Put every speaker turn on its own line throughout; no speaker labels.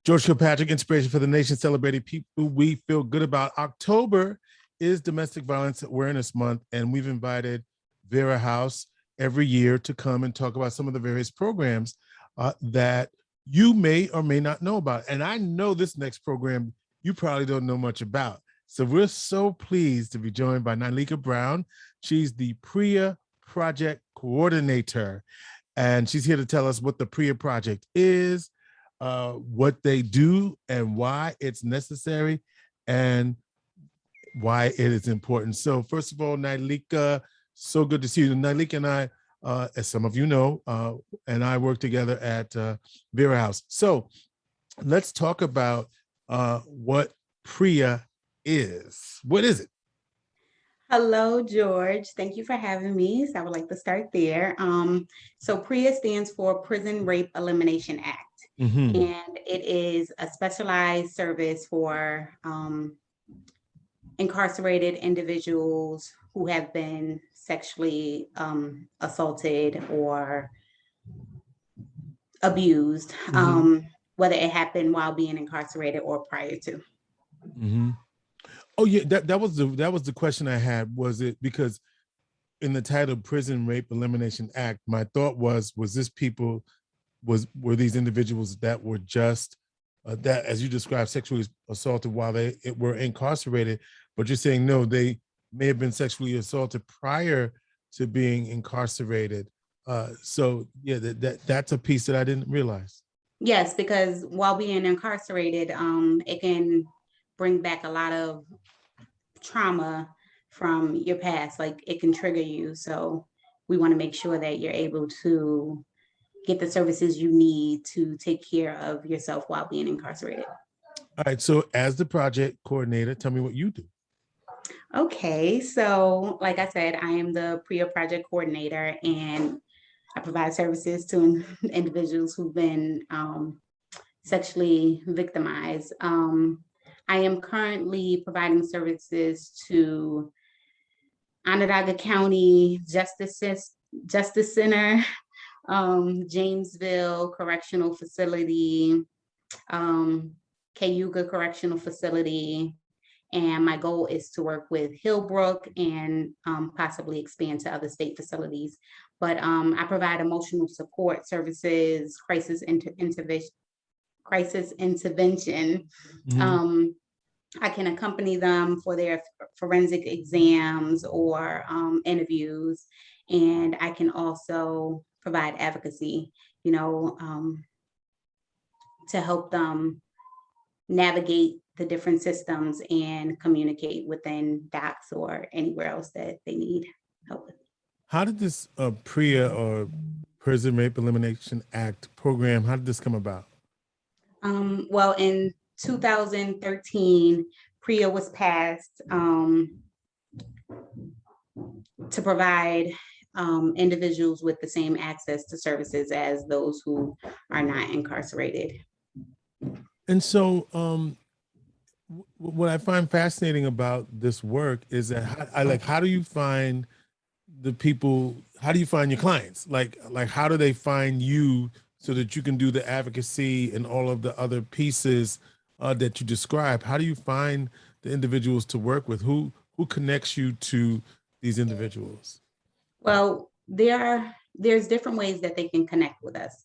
George Kilpatrick, Inspiration for the Nation, celebrating people we feel good about. October is Domestic Violence Awareness Month, and we've invited Vera House every year to come and talk about some of the various programs that you may or may not know about. And I know this next program you probably don't know much about. So we're so pleased to be joined by Nilieka Brown. She's the PREA Project Coordinator, and she's here to tell us what the PREA Project is, what they do and why it's necessary and why it is important. So first of all, Nilieka, so good to see you. Nilieka and I, as some of you know, and I work together at Vera House. So let's talk about what PREA is. What is it?
Hello, George. Thank you for having me. So I would like to start there. So PREA stands for Prison Rape Elimination Act.
Mm-hmm.
And it is a specialized service for incarcerated individuals who have been sexually assaulted or abused, whether it happened while being incarcerated or prior to.
Mm-hmm. Oh yeah, that was the question I had. Was it because in the title Prison Rape Elimination Act, my thought was this people were these individuals that were just that, as you described, sexually assaulted while they were incarcerated, but you're saying no, they may have been sexually assaulted prior to being incarcerated. So yeah, that's a piece that I didn't realize.
Yes, because while being incarcerated, it can bring back a lot of trauma from your past, like it can trigger you. So we want to make sure that you're able to get the services you need to take care of yourself while being incarcerated.
All right, so as the project coordinator, tell me what you do.
Okay, so like I said, I am the PREA project coordinator, and I provide services to individuals who've been sexually victimized. I am currently providing services to Onondaga County Justice Center, Jamesville Correctional Facility, Cayuga Correctional Facility, and my goal is to work with Hillbrook and possibly expand to other state facilities. But I provide emotional support services, crisis intervention. Mm-hmm. I can accompany them for their forensic exams or interviews, and I can also provide advocacy, to help them navigate the different systems and communicate within DOCS or anywhere else that they need help with.
How did this PREA or Prison Rape Elimination Act program, how did this come about?
Well, in 2013, PREA was passed to provide individuals with the same access to services as those who are not incarcerated.
And so what I find fascinating about this work is that how do you find the people, how do you find your clients? Like how do they find you so that you can do the advocacy and all of the other pieces that you describe? How do you find the individuals to work with? Who connects you to these individuals?
Well, there's different ways that they can connect with us.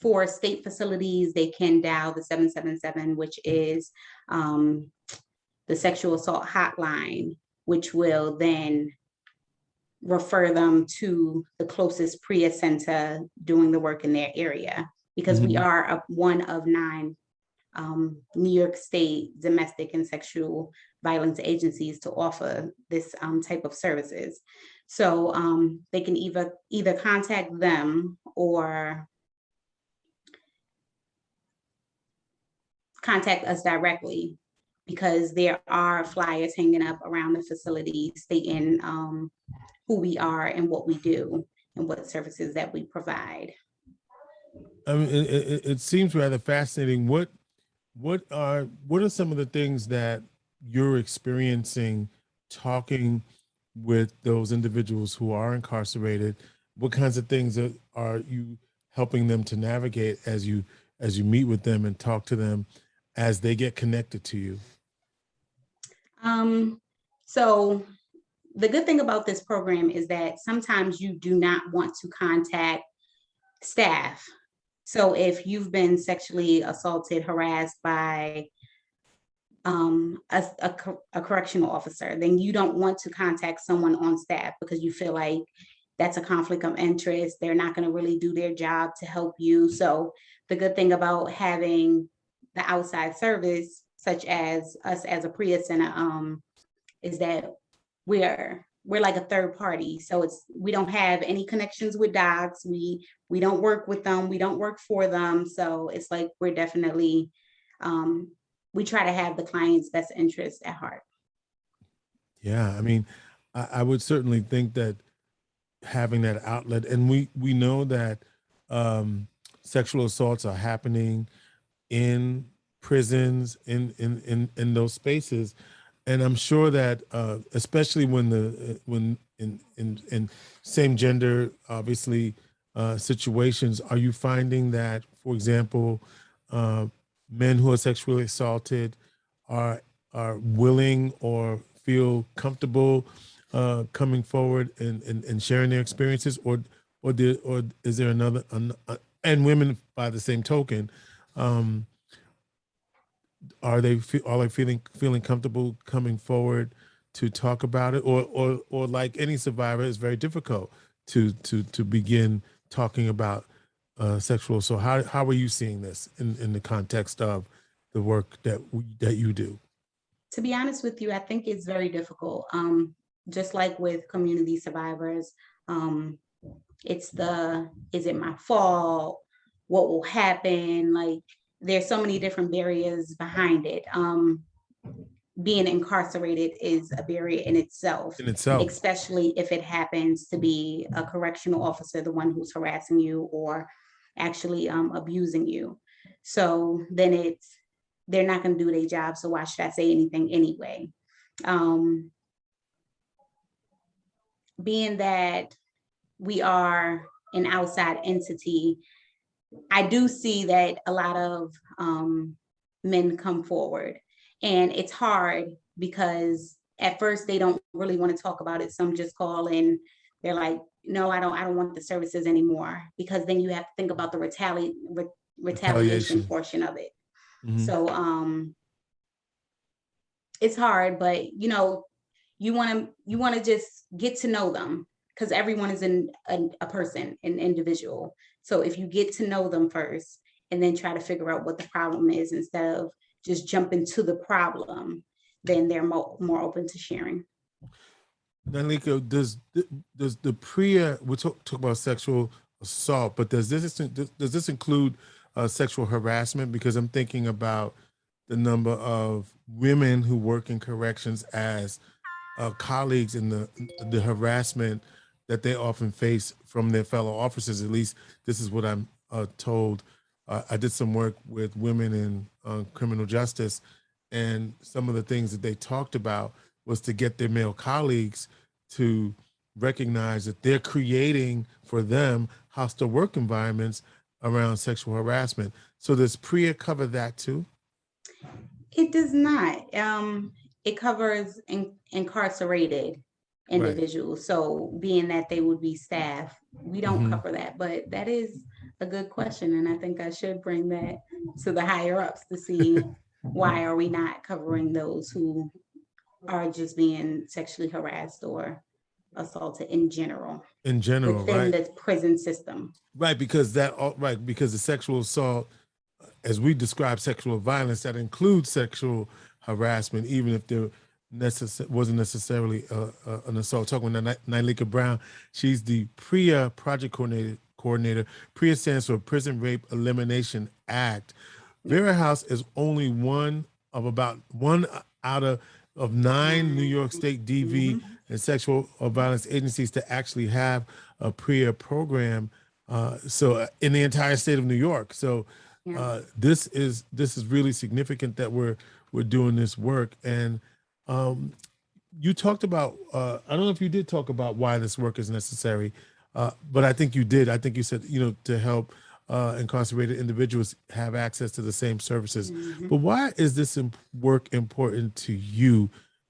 For state facilities, they can dial the 777, which is the sexual assault hotline, which will then refer them to the closest PREA center doing the work in their area, because we are one of 9 New York State domestic and sexual violence agencies to offer this type of services. So they can either contact them or contact us directly, because there are flyers hanging up around the facility stating who we are and what we do and what services that we provide.
I mean, it seems rather fascinating. What are some of the things that you're experiencing talking with those individuals who are incarcerated? What kinds of things are you helping them to navigate as you as you meet with them and talk to them as they get connected to you?
So the good thing about this program is that sometimes you do not want to contact staff. So if you've been sexually assaulted, harassed by a correctional officer, then you don't want to contact someone on staff because you feel like that's a conflict of interest. They're not going to really do their job to help you. So the good thing about having the outside service, such as us as a PREA center, is that we're like a third party. So we don't have any connections with docs. We don't work with them. We don't work for them. So it's like we're definitely we try to have the client's best interest at heart.
Yeah, I mean, I would certainly think that having that outlet, and we know that sexual assaults are happening in prisons, in those spaces, and I'm sure that especially when in same gender, obviously, situations, are you finding that, for example, men who are sexually assaulted are willing or feel comfortable coming forward and sharing their experiences, or is there another, and women by the same token, are they feeling comfortable coming forward to talk about it, or like any survivor, it's very difficult to begin talking about sexual assault? How are you seeing this in the context of the work that you do?
To be honest with you, I think it's very difficult. Just like with community survivors, it's is it my fault? What will happen? Like, there's so many different barriers behind it. Being incarcerated is a barrier in itself, especially if it happens to be a correctional officer, the one who's harassing you or actually abusing you. So then they're not going to do their job. So why should I say anything anyway? Being that we are an outside entity, I do see that a lot of men come forward, and it's hard because at first they don't really want to talk about it. Some just call and they're like, no, I don't want the services anymore, because then you have to think about the retaliation portion of it. Mm-hmm. So it's hard, but you want to just get to know them, because everyone is a person, an individual. So if you get to know them first and then try to figure out what the problem is instead of just jumping to the problem, then they're more open to sharing.
Nilieka, does the PREA, we talk about sexual assault, but does this include sexual harassment? Because I'm thinking about the number of women who work in corrections as colleagues, in the harassment that they often face from their fellow officers. At least this is what I'm told. I did some work with women in criminal justice, and some of the things that they talked about was to get their male colleagues to recognize that they're creating for them hostile work environments around sexual harassment. So does PREA cover that too?
It does not. It covers incarcerated individuals. Right. So being that they would be staff, we don't cover that. But that is a good question, and I think I should bring that to the higher ups to see why are we not covering those who are just being sexually harassed or assaulted in general. Within right? The prison system.
Right, because because the sexual assault, as we describe sexual violence, that includes sexual harassment, even if there wasn't necessarily an assault. Talking with Nilieka Brown, she's the PREA project coordinator. PREA stands for Prison Rape Elimination Act. Vera House is only one out of 9 New York State DV and sexual violence agencies to actually have a PREA program. So in the entire state of New York. So this is really significant that we're doing this work. And you talked about, I don't know if you did talk about why this work is necessary, but I think you did. I think you said, to help incarcerated individuals have access to the same services.
Mhm.
But why is this work important to you,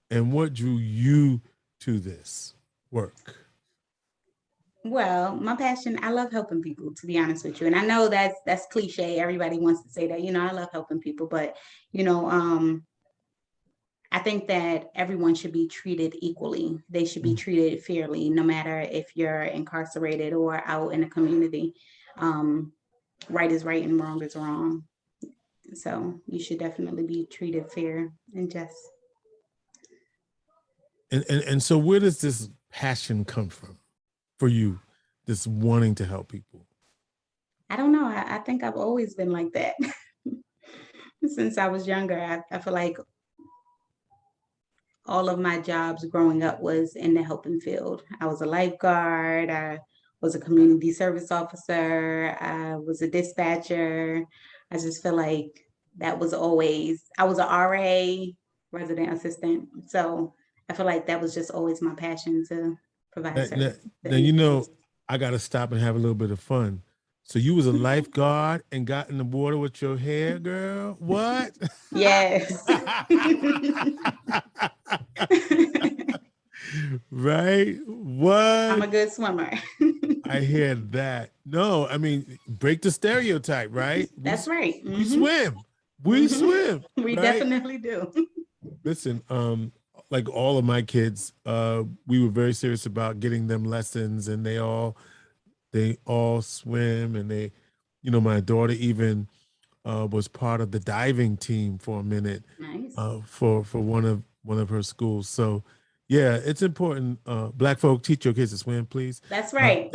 and what drew you to this work?
Well, my passion, I love helping people, to be honest with you. And I know that's cliche. Everybody wants to say that, I love helping people, but you know, I think that everyone should be treated equally. They should be treated fairly, no matter if you're incarcerated or out in the community. Right is right and wrong is wrong. So you should definitely be treated fair and just.
And so where does this passion come from for you, this wanting to help people?
I don't know. I think I've always been like that. Since I was younger, I feel like all of my jobs growing up was in the helping field. I was a lifeguard. I was a community service officer. I was a dispatcher. I just feel like that was always, I was a RA, resident assistant. So I feel like that was just always my passion to provide service.
Now, I got to stop and have a little bit of fun. So you was a lifeguard and got in the water with your hair, girl? What?
Yes.
Right? What?
I'm a good swimmer.
I hear that. No, I mean, break the stereotype, right?
That's right.
We swim. We swim.
We
right?
definitely do.
Listen, like all of my kids, we were very serious about getting them lessons, and they all swim, and they, my daughter even was part of the diving team for a minute.
Nice.
For one of her schools. So yeah, it's important. Black folk, teach your kids to swim, please.
That's right.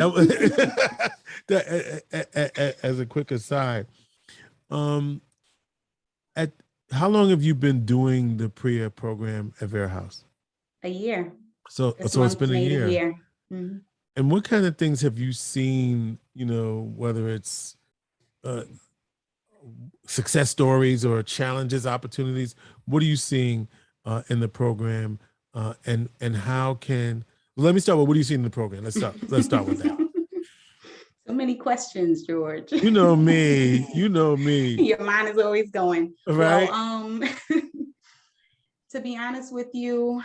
As a quick aside, at how long have you been doing the PREA program at Vera House?
A year.
So it's been a year.
Mm-hmm.
And what kind of things have you seen, whether it's success stories or challenges, opportunities? What are you seeing in the program? And how can, let me start with, what do you see in the program? Let's start with that.
So many questions, George.
You know me.
Your mind is always going.
Right.
Well, to be honest with you,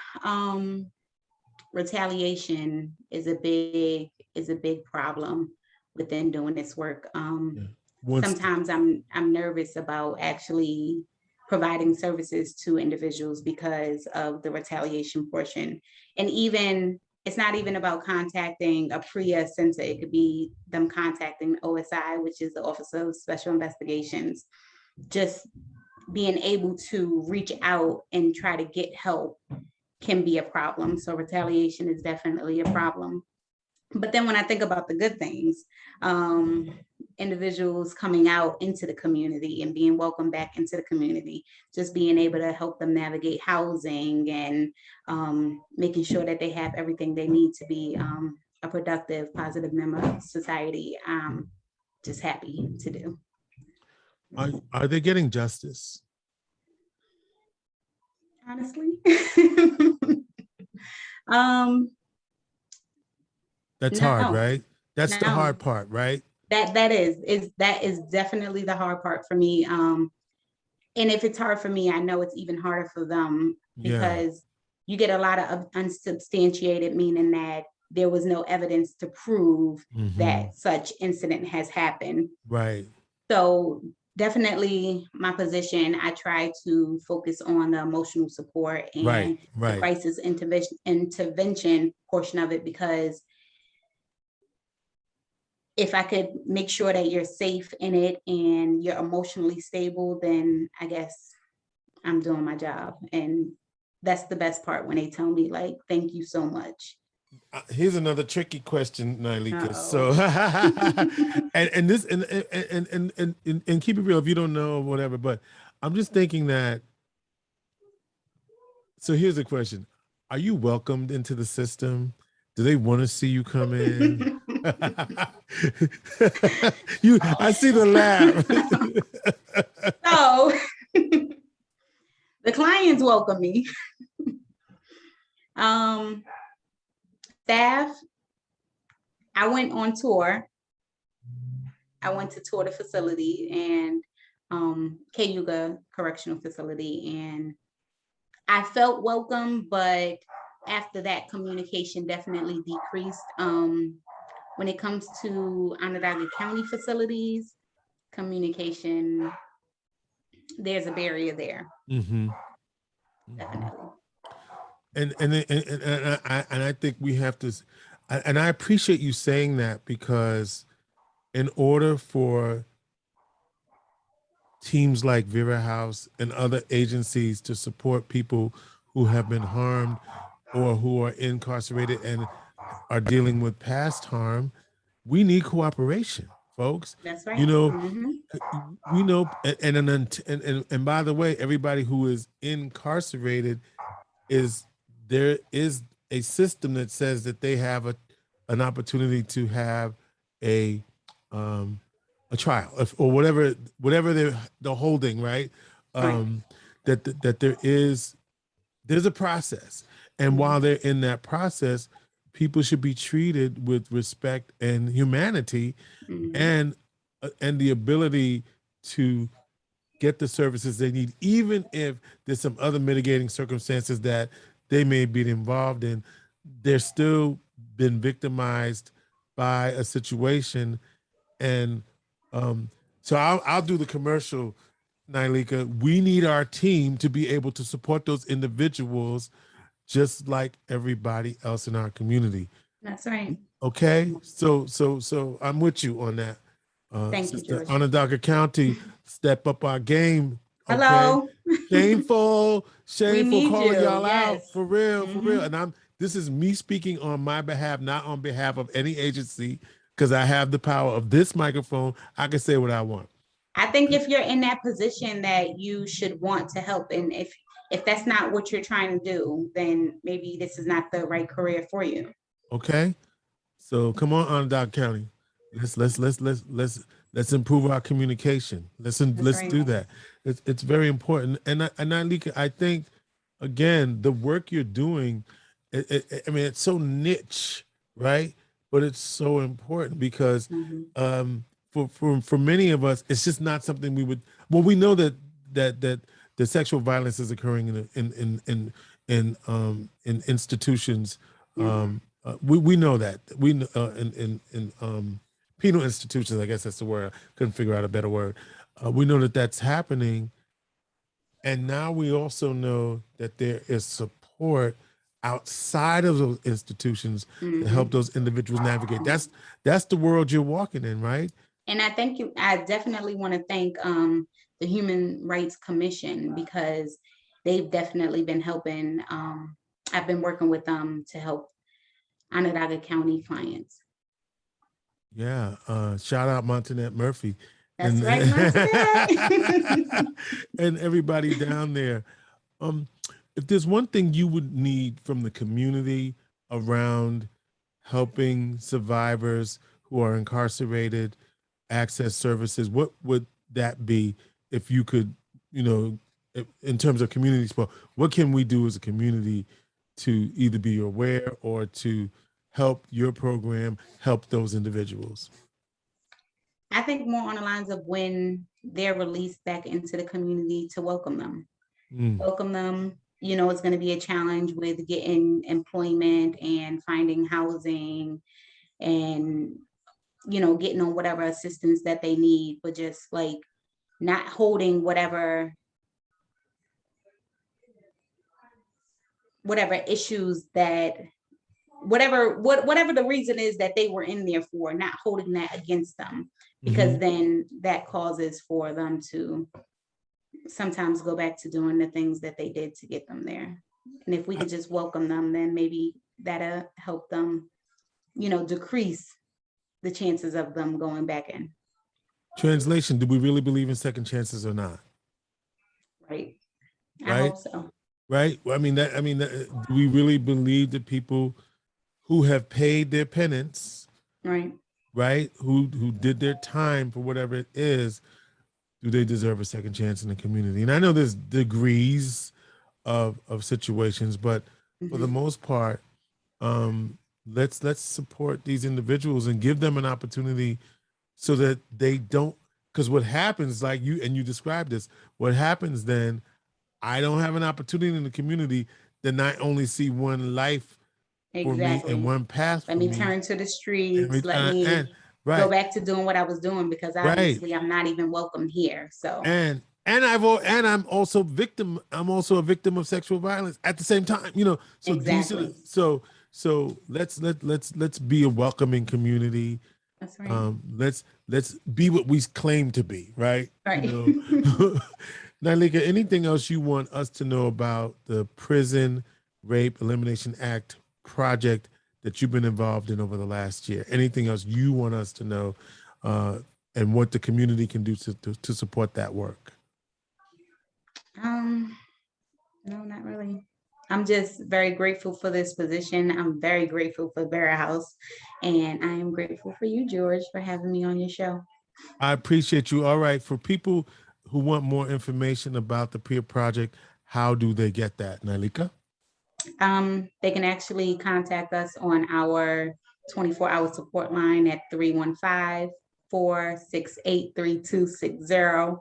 retaliation is a big problem within doing this work. Sometimes I'm nervous about actually providing services to individuals because of the retaliation portion. And even, it's not even about contacting a PREA center. It could be them contacting OSI, which is the Office of Special Investigations. Just being able to reach out and try to get help can be a problem. So retaliation is definitely a problem. But then when I think about the good things, individuals coming out into the community and being welcomed back into the community, just being able to help them navigate housing and making sure that they have everything they need to be a productive, positive member of society, just happy to do.
Are they getting justice?
Honestly.
That's hard, right? That's the hard part, right?
That is definitely the hard part for me. And if it's hard for me, I know it's even harder for them, because you get a lot of unsubstantiated, meaning that there was no evidence to prove that such incident has happened.
Right.
So definitely my position, I try to focus on the emotional support and the crisis intervention portion of it, because if I could make sure that you're safe in it and you're emotionally stable, then I guess I'm doing my job. And that's the best part, when they tell me, like, thank you so much.
Here's another tricky question, Nilieka. So, and this, and keep it real if you don't know or whatever, but I'm just thinking that, so here's the question. Are you welcomed into the system? Do they want to see you come in? I see the laugh.
So the clients welcome me. Staff, I went on tour. I went to tour the facility and Cayuga Correctional Facility, and I felt welcome, but after that, communication definitely decreased. When it comes to Onondaga County facilities, communication, there's a barrier there.
Mm-hmm.
Definitely.
And I think we have to, and I appreciate you saying that, because in order for teams like Vera House and other agencies to support people who have been harmed or who are incarcerated and are dealing with past harm, we need cooperation, folks.
That's right.
You know,
Mm-hmm.
we know, and by the way, everybody who is incarcerated there is a system that says that they have an opportunity to have a trial, or whatever they're holding, right?
Right.
That there's a process, and
Mm-hmm.
while they're in that process, people should be treated with respect and humanity,
Mm-hmm.
and the ability to get the services they need, even if there's some other mitigating circumstances that they may be involved in. They're still been victimized by a situation. And so I'll do the commercial, Nilieka. We need our team to be able to support those individuals just like everybody else in our community.
That's right.
Okay, so I'm with you on that.
Thank you,
Sister
George.
Onondaga County, step up our game. Okay,
Hello.
shameful,
We need
calling
you.
y'all out,
Yes.
for real, for real.
Mhm.
And this is me speaking on my behalf, not on behalf of any agency, because I have the power of this microphone. I can say what I want.
I think if you're in that position, that you should want to help, and if that's not what you're trying to do, then maybe this is not the right career for you.
Okay, so come on, Onondaga County. Let's improve our communication. Let's
right.
do that. It's very important. And Nilieka, I think, again, the work you're doing, I mean, it's so niche, right? But it's so important, because
Mhm.
for many of us, it's just not something we would. Well, we know that the sexual violence is occurring in institutions. We know that, we in penal institutions, I guess that's the word. I couldn't figure out a better word. We know that that's happening, and now we also know that there is support outside of those institutions to help those individuals navigate. That's the world you're walking in, right?
And I definitely want to thank the Human Rights Commission, because they've definitely been helping. I've been working with them to help Onondaga County clients.
Yeah. Shout out Montanette Murphy.
That's right, Montanette.
And everybody down there. If there's one thing you would need from the community around helping survivors who are incarcerated access services, what would that be? If you could, in terms of community support, what can we do as a community to either be aware or to help your program help those individuals?
I think more on the lines of, when they're released back into the community, to welcome them. Welcome them. It's going to be a challenge with getting employment and finding housing, and getting on whatever assistance that they need, but just like not holding whatever issues that whatever the reason is that they were in there for, not holding that against them, because then that causes for them to sometimes go back to doing the things that they did to get them there. And if we could just welcome them, then maybe that'll help them, decrease the chances of them going back in.
Translation: do we really believe in second chances or not?
Right. I
Right.
hope so.
Right. Do we really believe that people who have paid their penance, right, who did their time for whatever it is, do they deserve a second chance in the community? And I know there's degrees of situations, but for the most part, let's support these individuals and give them an opportunity so that they don't, because what happens, like you described this, what happens then, I don't have an opportunity in the community to not only see one life for me and
Exactly.
one path
Let
for
me
me,
turn to the
and,
streets. Let me
and
go
right,
back to doing what I was doing, because
right,
obviously I'm not even welcome here. So
I'm also victim. I'm also a victim of sexual violence at the same time. So these are
exactly.
so let's be a welcoming community.
That's right.
Let's be what we claim to be, right?
Right.
Nileka, anything else you want us to know about the Prison Rape Elimination Act project that you've been involved in over the last year? Anything else you want us to know, and what the community can do to support that work?
Um, no, not really. I'm just very grateful for this position. I'm very grateful for Vera House, and I am grateful for you, George, for having me on your show.
I appreciate you. All right, for people who want more information about the PREA project, how do they get that, Nileka?
They can actually contact us on our 24-hour support line at 315-468-3260.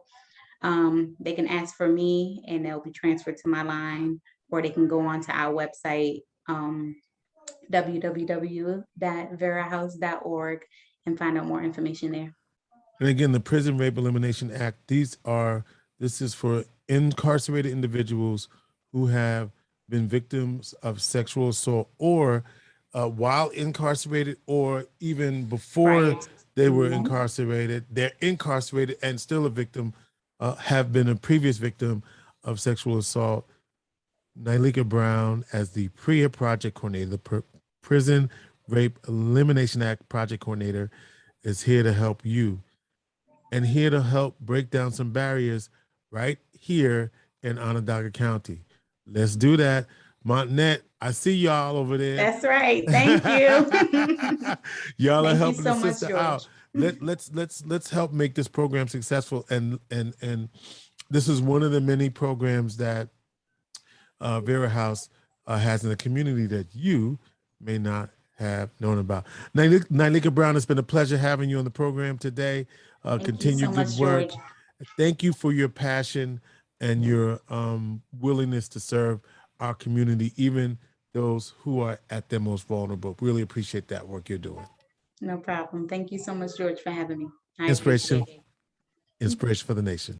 They can ask for me and they'll be transferred to my line, or they can go on to our website, www.verahouse.org, and find out more information there.
And again, the Prison Rape Elimination Act, this is for incarcerated individuals who have been victims of sexual assault, or while incarcerated, or even before
Right.
they were incarcerated. They're incarcerated and still a victim, have been a previous victim of sexual assault. Nilieka Brown, as the PREA project coordinator, the Prison Rape Elimination Act project coordinator, is here to help you and here to help break down some barriers right here in Onondaga County. Let's do that. Montanet, I see y'all over there.
That's right. Thank you.
Y'all are
Thank you
helping
so
the
much,
sister
George.
out. Let's help make this program successful. And this is one of the many programs that Vera House has in the community that you may not have known about. Nilieka Brown, it's been a pleasure having you on the program today. Continue
so
good
much,
work.
George.
Thank you for your passion and your willingness to serve our community, even those who are at their most vulnerable. Really appreciate that work you're doing.
No problem. Thank you so much, George, for having me. I
Inspiration,
appreciate it.
inspiration for the nation.